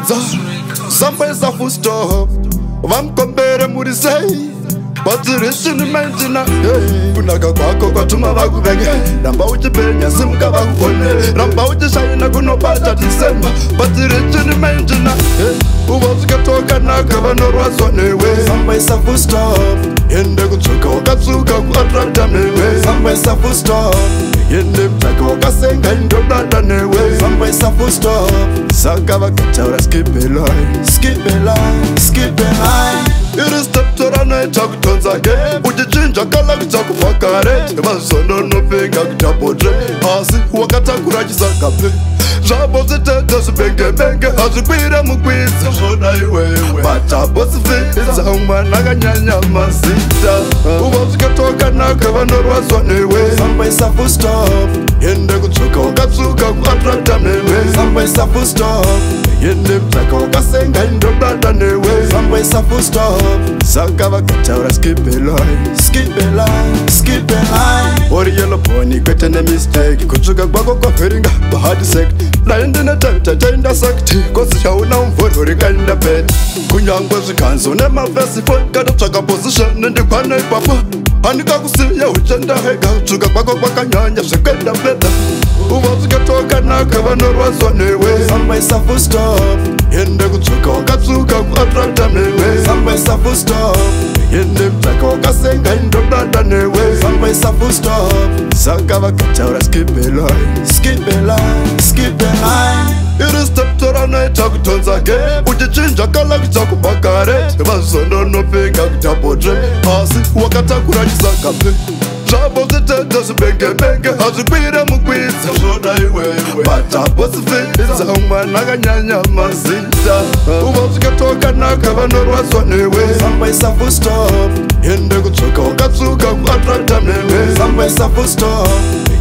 Vamkombedza Sambaisa full stop Vamkombere murisei Batirishini menjina Kunaka kwako kwatuma vakuvenge Ramba uchipenya simuka vakukone Ramba uchishaina kunopata December Batirishini menjina Uvazikatoka naka vanorwazwa newe Sambaisa full stop Yende kutsuka wakatsuka kuatrakta newe Sambaisa full stop Yende mtaka wakasenga indodada newe Sambaisa full stop Saka vakataura skip a line Skip a line, skip a line Iristeptora naita kutonza ge Uchichinja kala kutakupakare Vazono nopinga kutapotre Asi wakatakura chisakape Zabo zitete zibenge Azikwira mukwiza Zona iwewe Batabo zifiza Umwana kanyanya masita Uvazikatoka naka vanorwazwa newe Sambaisa full stop Yende kutsuka wakatsuka kuatrakta newe Sambaisa full stop Yende mtaka wakasenga indodada newe Sambaisa full stop Saka vakataura skip a line Skip a line, skip a line Ori yellow pony kwete ne mistake Kutsuka kwako kwa feringa bahadi sect Lainde na tainda sakti Kosi shauna umfono rikainda pet Kunyangwa zikanzo ne mafesi phone Kada tsaka position nende kwana ipapa Hanika kusiya uchenda hega Tsuka kwako kwa kanyanya zikenda fleta Uvazikatoka naka vanorwazwa newe Sambaisa full stop Yende kutsuka wakatsuka kuatrakta newe Sambaisa full stop Yende mtaka wakasenga indodada newe Sambaisa full stop Saka vakataura skip a line Skip a line, skip a line Iristeptora naita kutonza ge Uchichinja kala kutakupakare Vazono nopinga kutapotre Asi wakatakura chisakape Zabo zitete zibenge Azikwira mukwiza Zona iwewe Batabo zifiza Umwana kanyanya masita Uvazikatoka naka vanorwazwa newe Sambaisa full stop Yende kutsuka wakatsuka kuatrakta newe Sambaisa full stop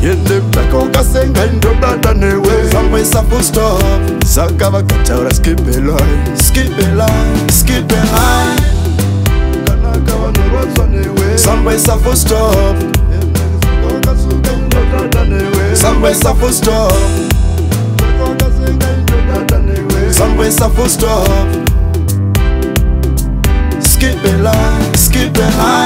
Yende mtaka wakasenga indodada newe Sambaisa full stop Saka vakataura skip a line Skip a line, skip a line Kanaka vanorwazwa newe Sambaisa full stop Sambaisa full stop Sambaisa full stop Skip a line, skip a line